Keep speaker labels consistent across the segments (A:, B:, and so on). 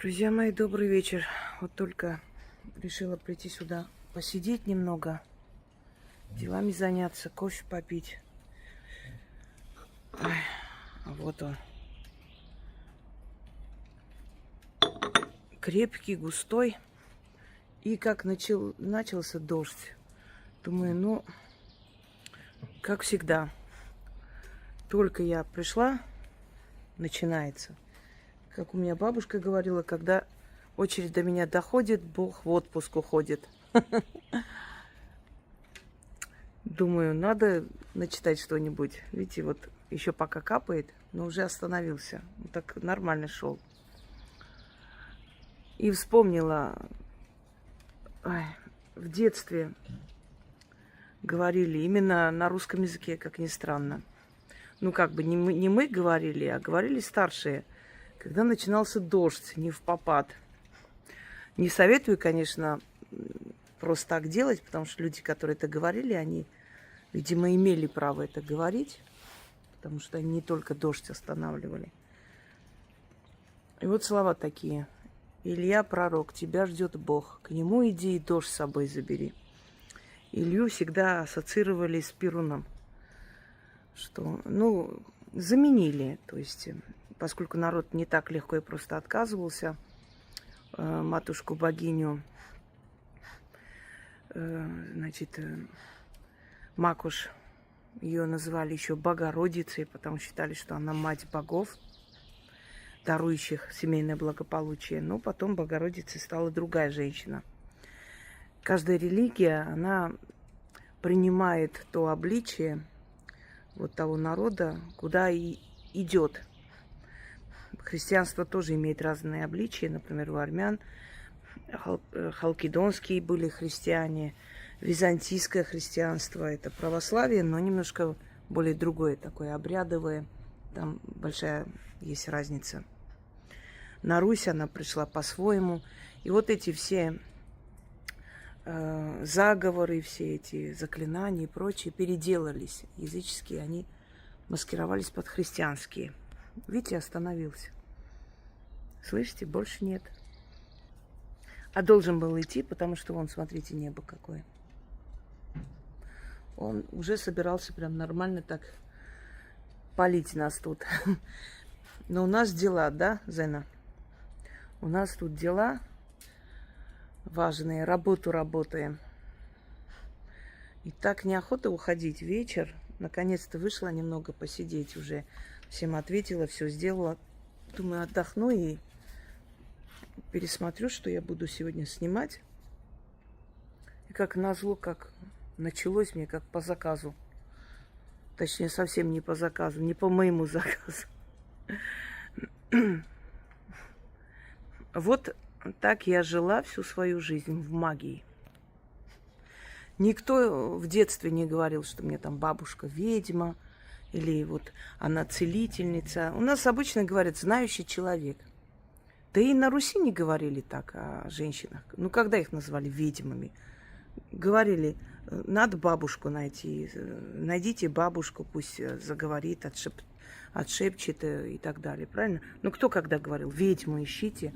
A: Друзья мои, добрый вечер. Вот только решила прийти сюда посидеть немного, делами заняться, кофе попить. Ой, а вот он. Крепкий, густой. И как начался дождь. Думаю, ну, как всегда. Только я пришла, начинается. Как у меня бабушка говорила, когда очередь до меня доходит, Бог в отпуск уходит. Думаю, надо начитать что-нибудь. Видите, вот еще пока капает, но уже остановился. Вот так нормально шел. И вспомнила, в детстве говорили именно на русском языке, как ни странно. Ну, как бы не мы говорили, а говорили старшие. Когда начинался дождь, не впопад. Не советую, конечно, просто так делать, потому что люди, которые это говорили, они, видимо, имели право это говорить, потому что они не только дождь останавливали. И вот слова такие. Илья, пророк, тебя ждет Бог. К нему иди и дождь с собой забери. Илью всегда ассоциировали с Перуном. Что, ну, заменили, то есть... Поскольку народ не так легко и просто отказывался, матушку-богиню, Макуш, ее называли еще Богородицей, потому что считали, что она мать богов, дарующих семейное благополучие. Но потом Богородицей стала другая женщина. Каждая религия, она принимает то обличие вот того народа, куда и идет. Христианство тоже имеет разные обличия. Например, у армян халкидонские были христиане, византийское христианство – это православие, но немножко более другое, такое обрядовое. Там большая есть разница. На Русь она пришла по-своему. И вот эти все заговоры, все эти заклинания и прочее переделались. Языческие они маскировались под христианские. Видите, остановился. Слышите, больше нет. А должен был идти, потому что, вон, смотрите, небо какое. Он уже собирался прям нормально так палить нас тут. Но у нас дела, да, Зена? У нас тут дела важные, работу работаем. И так неохота уходить. Вечер. Наконец-то вышла немного посидеть уже. Всем ответила, все сделала. Думаю, отдохну и пересмотрю, что я буду сегодня снимать. И как назло, как началось мне, как по заказу. Точнее, совсем не по заказу, не по моему заказу. Вот так я жила всю свою жизнь в магии. Никто в детстве не говорил, что мне там бабушка ведьма, или вот она целительница. У нас обычно говорят знающий человек. Да и на Руси не говорили так о женщинах. Ну, когда их назвали ведьмами? Говорили, надо бабушку найти. Найдите бабушку, пусть заговорит, отшепчет и так далее. Правильно? Ну, кто когда говорил? Ведьму ищите.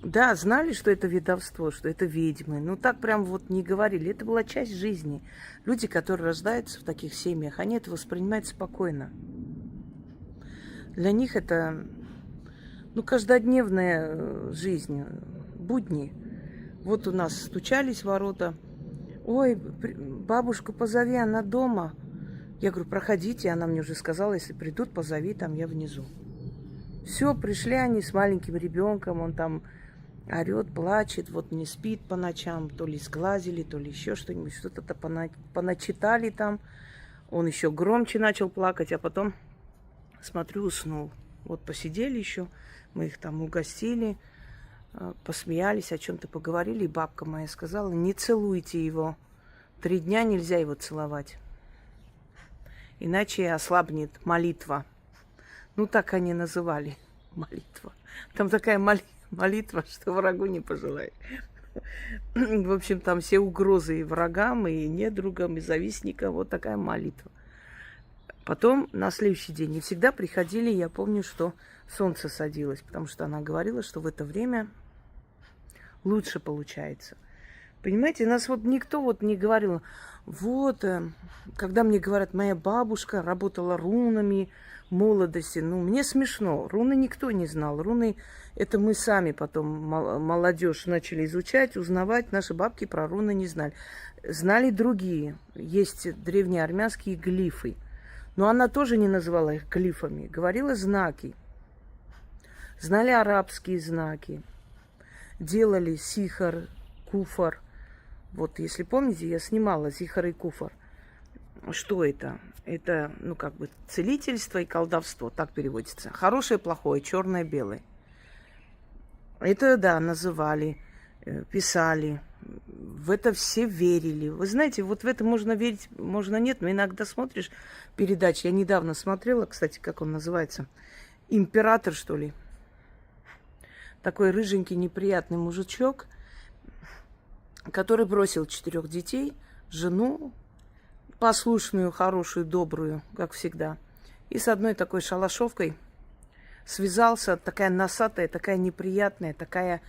A: Да, знали, что это ведовство, что это ведьмы. Но так прям вот не говорили. Это была часть жизни. Люди, которые рождаются в таких семьях, они это воспринимают спокойно. Для них это, ну, каждодневная жизнь, будни. Вот у нас стучались в ворота. Ой, бабушку позови, она дома. Я говорю, проходите. Она мне уже сказала, если придут, позови, там я внизу. Все, пришли они с маленьким ребенком, он там орет, плачет, вот не спит по ночам, то ли сглазили, то ли еще что-нибудь, что-то поначитали там. Он еще громче начал плакать, а потом, смотрю, уснул. Вот посидели еще, мы их там угостили, посмеялись, о чем-то поговорили, и бабка моя сказала, не целуйте его, 3 дня нельзя его целовать, иначе ослабнет молитва. Ну, так они называли молитва. Там такая молитва, что врагу не пожелай. В общем, там все угрозы и врагам, и недругам, и завистникам. Вот такая молитва. Потом на следующий день. И всегда приходили, я помню, что солнце садилось, потому что она говорила, что в это время лучше получается. Понимаете, нас вот никто вот не говорил, вот, когда мне говорят, моя бабушка работала рунами в молодости, ну, мне смешно, руны никто не знал, руны это мы сами потом, молодежь, начали изучать, узнавать, наши бабки про руны не знали. Знали другие, есть древнеармянские глифы, но она тоже не называла их глифами, говорила знаки, знали арабские знаки, делали сихар, куфар. Вот, если помните, я снимала сихар и куфар. Что это? Это, ну, как бы целительство и колдовство, так переводится. Хорошее, плохое, черное, белое. Это, да, называли, писали. В это все верили. Вы знаете, вот в это можно верить, можно нет, но иногда смотришь передачи. Я недавно смотрела, кстати, как он называется. «Император», что ли. Такой рыженький, неприятный мужичок, который бросил 4 детей, жену, послушную, хорошую, добрую, как всегда. И с одной такой шалашовкой связался, такая носатая, такая неприятная, такая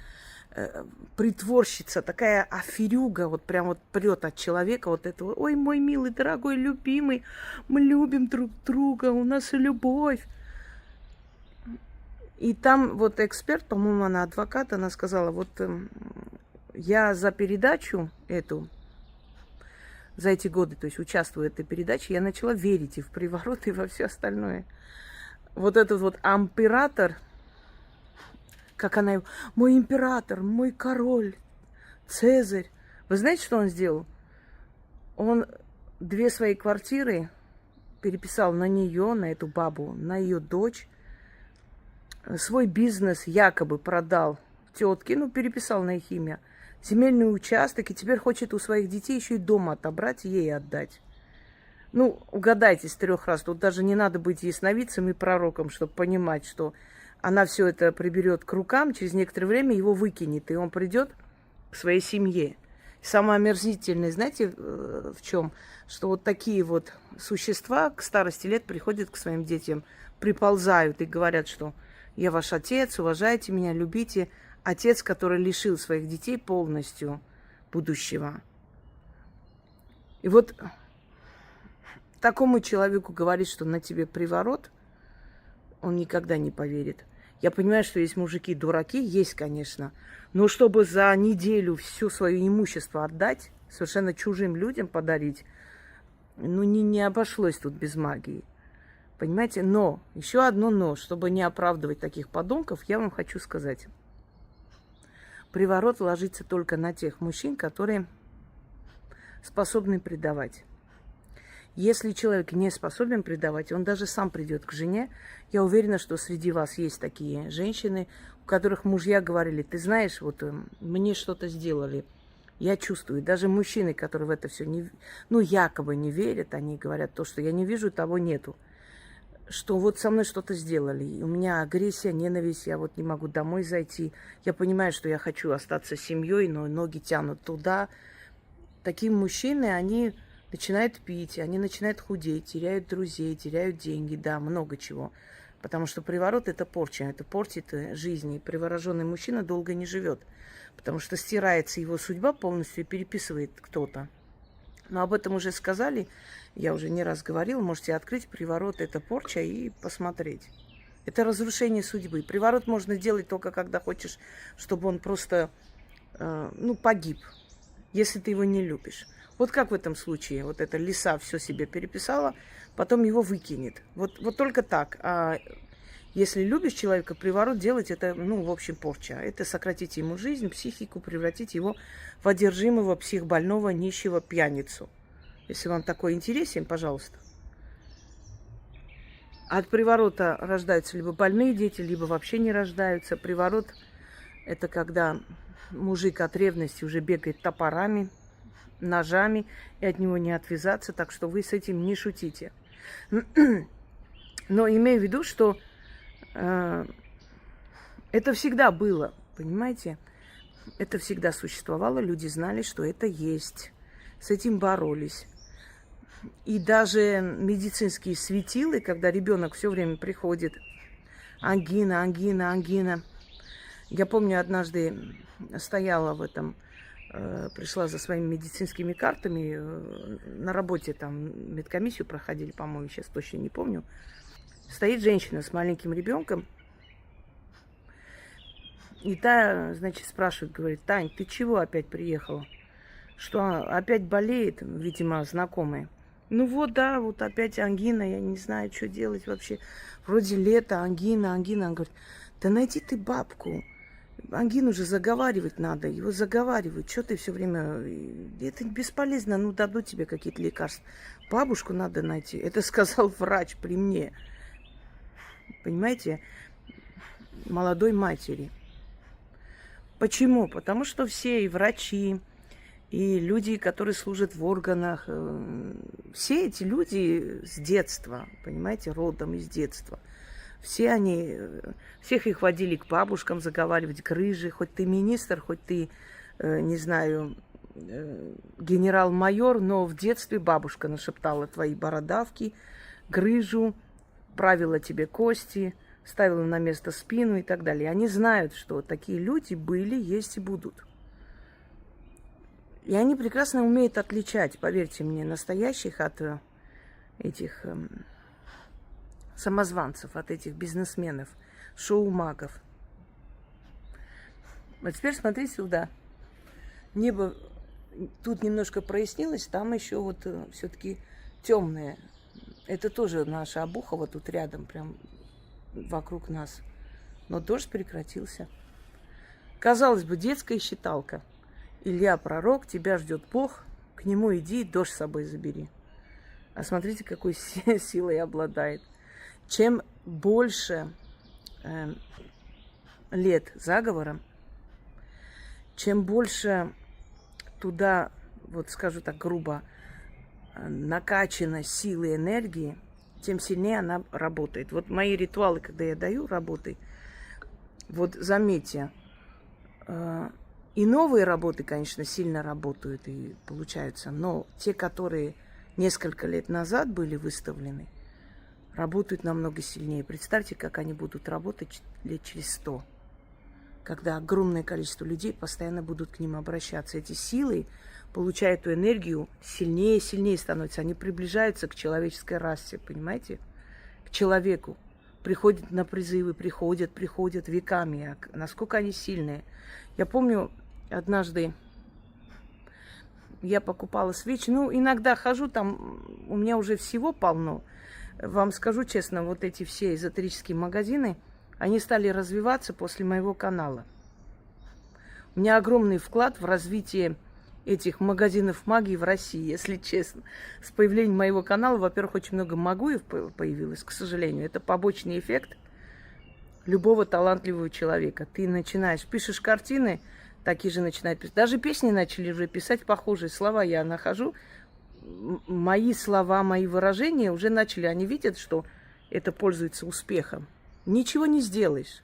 A: притворщица, такая аферюга, вот прям вот прет от человека вот этого. Ой, мой милый, дорогой, любимый, мы любим друг друга, у нас любовь. И там вот эксперт, по-моему, она адвокат, она сказала, вот я за передачу эту, за эти годы, то есть участвуя в этой передаче, я начала верить и в приворот, и во все остальное. Вот этот вот император, как она его, мой император, мой король, Цезарь. Вы знаете, что он сделал? Он 2 свои квартиры переписал на нее, на эту бабу, на ее дочь. Свой бизнес якобы продал тетке, ну, переписал на их имя. Земельный участок, и теперь хочет у своих детей еще и дом отобрать и ей отдать. Ну, угадайте с 3 раз. Тут даже не надо быть ясновидцем и пророком, чтобы понимать, что она все это приберет к рукам, через некоторое время его выкинет, и он придет к своей семье. Самое омерзительное, знаете, в чем? Что вот такие вот существа к старости лет приходят к своим детям, приползают и говорят, что я ваш отец, уважайте меня, любите. Отец, который лишил своих детей полностью будущего. И вот такому человеку говорить, что на тебе приворот, он никогда не поверит. Я понимаю, что есть мужики-дураки, есть, конечно. Но чтобы за неделю все свое имущество отдать, совершенно чужим людям подарить, ну, не обошлось тут без магии. Понимаете? Но, еще одно но, чтобы не оправдывать таких подонков, я вам хочу сказать. Приворот ложится только на тех мужчин, которые способны предавать. Если человек не способен предавать, он даже сам придет к жене. Я уверена, что среди вас есть такие женщины, у которых мужья говорили, ты знаешь, вот мне что-то сделали, я чувствую. Даже мужчины, которые в это все не, ну, якобы не верят, они говорят, то, что я не вижу, того нету. Что вот со мной что-то сделали, и у меня агрессия, ненависть, я вот не могу домой зайти. Я понимаю, что я хочу остаться с семьей, но ноги тянут туда. Такие мужчины, они начинают пить, они начинают худеть, теряют друзей, теряют деньги, да, много чего. Потому что приворот – это порча, это портит жизнь. И привороженный мужчина долго не живет, потому что стирается его судьба полностью и переписывает кто-то. Но об этом уже сказали, я уже не раз говорила, можете открыть приворот, это порча, и посмотреть. Это разрушение судьбы. Приворот можно делать только когда хочешь, чтобы он просто, погиб, если ты его не любишь. Вот как в этом случае, вот эта лиса все себе переписала, потом его выкинет. Вот только так. А если любишь человека, приворот делать, это, в общем, порча. Это сократить ему жизнь, психику, превратить его в одержимого, психбольного, нищего пьяницу. Если вам такой интересен, пожалуйста. От приворота рождаются либо больные дети, либо вообще не рождаются. Приворот – это когда мужик от ревности уже бегает топорами, ножами, и от него не отвязаться, так что вы с этим не шутите. Но имею в виду, что это всегда было, понимаете? Это всегда существовало, люди знали, что это есть. С этим боролись. И даже медицинские светилы, когда ребенок все время приходит ангина, ангина, ангина. Я помню, однажды стояла в этом, пришла за своими медицинскими картами, на работе там медкомиссию проходили, по-моему, сейчас точно не помню. Стоит женщина с маленьким ребенком, и та, значит, спрашивает, говорит: Тань, ты чего опять приехала? Что, опять болеет? Видимо, знакомая. Ну вот, да, вот опять ангина, я не знаю, что делать вообще. Вроде лето, ангина, ангина. Он говорит: да найди ты бабку. Ангину же заговаривать надо, его заговаривают. Что ты все время... Это бесполезно, ну дадут тебе какие-то лекарства. Бабушку надо найти. Это сказал врач при мне. Понимаете? Молодой матери. Почему? Потому что все и врачи, и люди, которые служат в органах, все эти люди с детства, понимаете, родом из детства. Все они, всех их водили к бабушкам заговаривать, грыжи, хоть ты министр, хоть ты, не знаю, генерал-майор, но в детстве бабушка нашептала твои бородавки, грыжу, правила тебе кости, ставила на место спину и так далее. Они знают, что такие люди были, есть и будут. И они прекрасно умеют отличать, поверьте мне, настоящих от этих самозванцев, от этих бизнесменов, шоу-магов. Вот теперь смотри сюда. Небо тут немножко прояснилось, там еще вот все-таки темное. Это тоже наша Обухова тут рядом, прям вокруг нас. Но дождь прекратился. Казалось бы, детская считалка. Илья пророк, тебя ждет Бог, к нему иди, дождь с собой забери. А смотрите, какой силой обладает. Чем больше лет заговора, чем больше туда, вот скажу так грубо, накачана силой энергии, тем сильнее она работает. Вот мои ритуалы, когда я даю работы, вот заметьте, и новые работы, конечно, сильно работают и получаются, но те, которые несколько лет назад были выставлены, работают намного сильнее. Представьте, как они будут работать лет через 100, когда огромное количество людей постоянно будут к ним обращаться. Эти силы получают эту энергию сильнее и сильнее становятся. Они приближаются к человеческой расе, понимаете? К человеку. Приходят на призывы, приходят веками. А насколько они сильные. Я помню, однажды я покупала свечи. Ну, иногда хожу, там у меня уже всего полно. Вам скажу честно, вот эти все эзотерические магазины, они стали развиваться после моего канала. У меня огромный вклад в развитие этих магазинов магии в России, если честно. С появлением моего канала, во-первых, очень много магуев появилось, к сожалению. Это побочный эффект любого талантливого человека. Ты начинаешь, пишешь картины, такие же начинают писать. Даже песни начали уже писать похожие слова. Я нахожу, мои слова, мои выражения уже начали. Они видят, что это пользуется успехом. Ничего не сделаешь.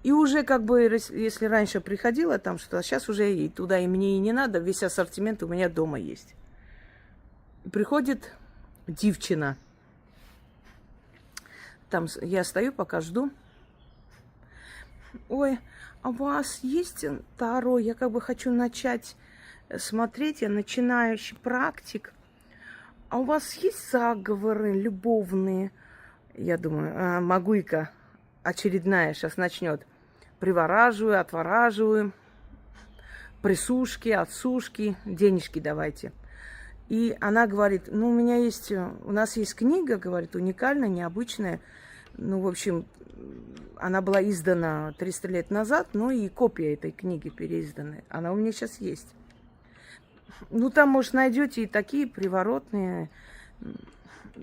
A: И уже как бы, если раньше приходила там что-то, а сейчас уже и туда и мне и не надо, весь ассортимент у меня дома есть. Приходит девчина. Там я стою, пока жду. Ой, а у вас есть Таро? Я как бы хочу начать смотреть, я начинающий практик. А у вас есть заговоры любовные? Я думаю, Магуйка очередная сейчас начнет. Привораживаю, отвораживаю, присушки, отсушки, денежки давайте. И она говорит, ну, у нас есть книга, говорит, уникальная, необычная. Ну, в общем, она была издана 300 лет назад, ну, и копия этой книги переизданная. Она у меня сейчас есть. Ну, там, может, найдете и такие приворотные.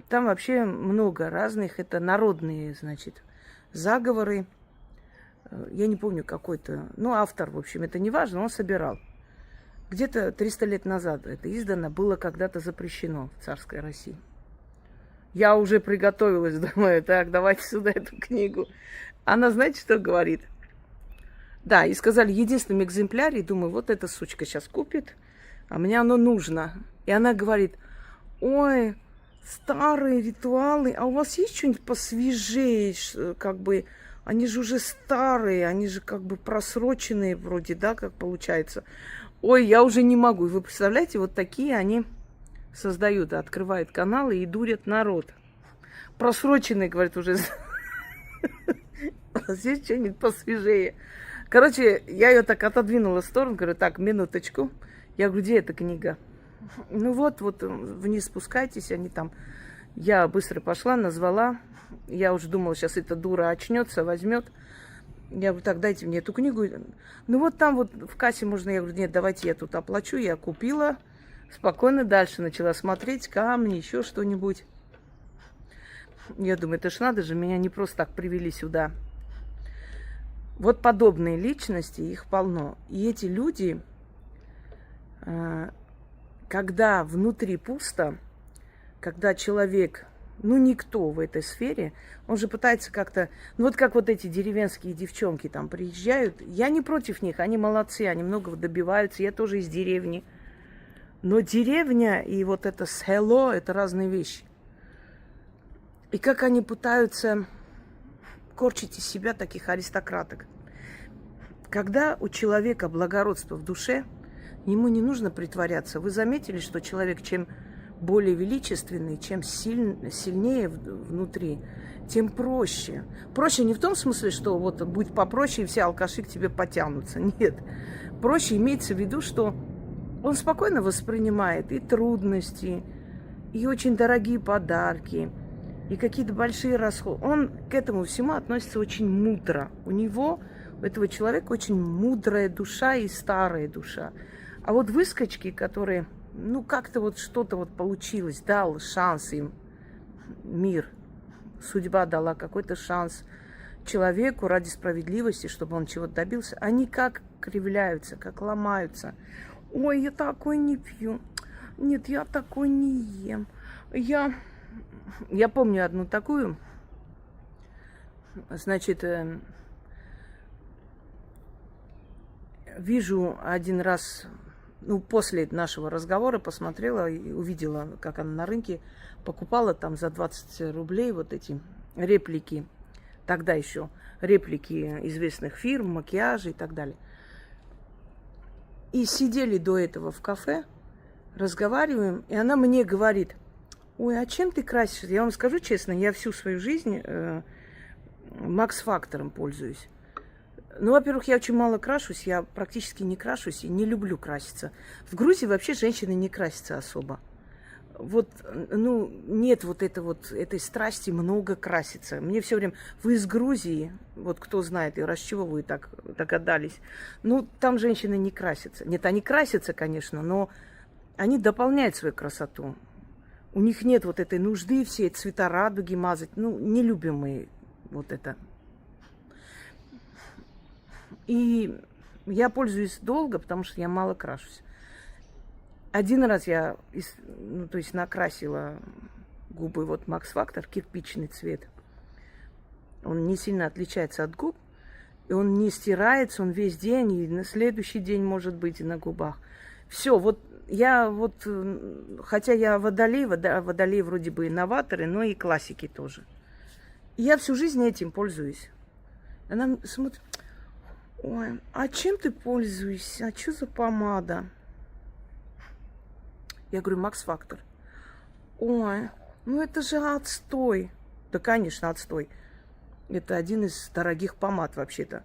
A: Там вообще много разных. Это народные, значит, заговоры. Я не помню какой-то, ну, автор, в общем, это не важно, он собирал. Где-то 300 лет назад это издано, было когда-то запрещено в царской России. Я уже приготовилась, думаю, так, давайте сюда эту книгу. Она, знаете, что говорит? Да, и сказали, единственном экземпляре, думаю, вот эта сучка сейчас купит, а мне оно нужно. И она говорит, ой, старые ритуалы. А у вас есть что-нибудь посвежее, как бы, они же уже старые, они же как бы просроченные вроде, да, как получается. Ой, я уже не могу. Вы представляете, вот такие они создают, открывают каналы и дурят народ. Просроченные, говорят, уже. У вас есть что-нибудь посвежее? Короче, я ее так отодвинула в сторону, говорю, так, минуточку. Я говорю, где эта книга? Ну вот вниз спускайтесь, они там. Я быстро пошла, назвала. Я уже думала, сейчас эта дура очнется, возьмет. Я говорю, так, дайте мне эту книгу. Ну вот там вот в кассе можно. Я говорю, нет, давайте я тут оплачу. Я купила. Спокойно дальше начала смотреть камни, еще что-нибудь. Я думаю, это ж надо же, меня не просто так привели сюда. Вот подобные личности, их полно. И эти люди, когда внутри пусто, когда человек, ну, никто в этой сфере, он же пытается как-то, ну, вот как вот эти деревенские девчонки там приезжают, я не против них, они молодцы, они многого добиваются, я тоже из деревни. Но деревня и вот это село – это разные вещи. И как они пытаются корчить из себя таких аристократок. Когда у человека благородство в душе, ему не нужно притворяться. Вы заметили, что человек, чем более величественный, чем сильнее внутри, тем проще. Проще не в том смысле, что вот будь попроще, и все алкаши к тебе потянутся. Нет. Проще имеется в виду, что он спокойно воспринимает и трудности, и очень дорогие подарки, и какие-то большие расходы. Он к этому всему относится очень мудро. У него, у этого человека, очень мудрая душа и старая душа. А вот выскочки, которые, ну, как-то вот что-то вот получилось, дал шанс им мир, судьба дала какой-то шанс человеку ради справедливости, чтобы он чего-то добился, они как кривляются, как ломаются. Ой, я такой не пью. Нет, я такой не ем. Я помню одну такую. Значит, вижу один раз, ну, после нашего разговора посмотрела и увидела, как она на рынке покупала там за 20 рублей вот эти реплики, тогда еще реплики известных фирм, макияжа и так далее. И сидели до этого в кафе, разговариваем, и она мне говорит: ой, а чем ты красишься? Я вам скажу честно, я всю свою жизнь Макс-фактором пользуюсь. Ну, во-первых, я очень мало крашусь, я практически не крашусь и не люблю краситься. В Грузии вообще женщины не красятся особо. Вот, ну, нет вот этой страсти много краситься. Мне все время, вы из Грузии, вот кто знает, и раз чего вы так догадались, ну, там женщины не красятся. Нет, они красятся, конечно, но они дополняют свою красоту. У них нет вот этой нужды все цвета радуги мазать. Ну, не любим мы вот это. И я пользуюсь долго, потому что я мало крашусь. Один раз я, ну, то есть накрасила губы, вот Max Factor, кирпичный цвет. Он не сильно отличается от губ, и он не стирается, он весь день, и на следующий день может быть и на губах. Все, вот я вот, хотя я водолей вроде бы инноваторы, но и классики тоже. И я всю жизнь этим пользуюсь. Она смотрит: ой, а чем ты пользуешься? А что за помада? Я говорю: Max Factor. Ой, ну это же отстой. Да, конечно, отстой. Это один из дорогих помад вообще-то.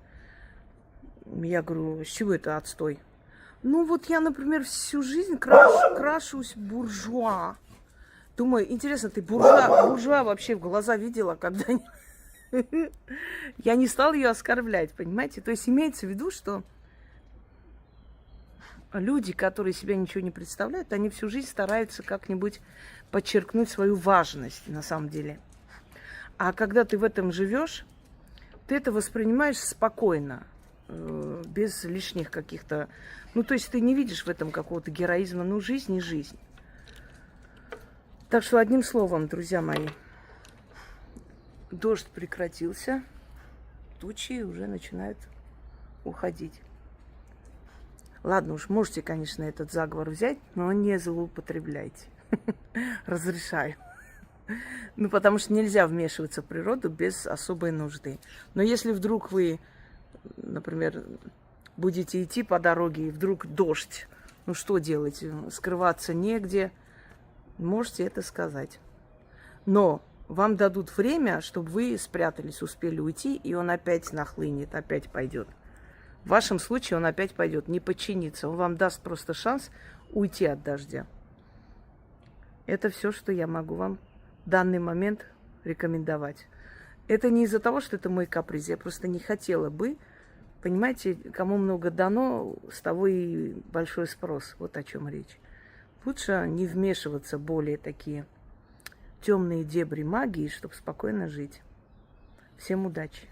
A: Я говорю: с чего это отстой? Ну вот я, например, всю жизнь крашусь буржуа. Думаю, интересно, ты буржуа вообще в глаза видела когда-нибудь? Я не стала ее оскорблять, понимаете? То есть имеется в виду, что люди, которые себя ничего не представляют, они всю жизнь стараются как-нибудь подчеркнуть свою важность на самом деле. А когда ты в этом живешь, ты это воспринимаешь спокойно, без лишних каких-то... Ну, то есть ты не видишь в этом какого-то героизма. Ну, жизнь и жизнь. Так что, одним словом, друзья мои, дождь прекратился, тучи уже начинают уходить. Ладно уж, можете, конечно, этот заговор взять, но не злоупотребляйте. Разрешаю. Ну, потому что нельзя вмешиваться в природу без особой нужды. Но если вдруг вы, например, будете идти по дороге, и вдруг дождь, ну что делать? Скрываться негде. Можете это сказать. Но вам дадут время, чтобы вы спрятались, успели уйти, и он опять нахлынет, опять пойдет. В вашем случае он опять пойдет, не подчинится. Он вам даст просто шанс уйти от дождя. Это все, что я могу вам в данный момент рекомендовать. Это не из-за того, что это мой каприз. Я просто не хотела бы. Понимаете, кому много дано, с того и большой спрос. Вот о чем речь. Лучше не вмешиваться в более такие темные дебри магии, чтобы спокойно жить. Всем удачи!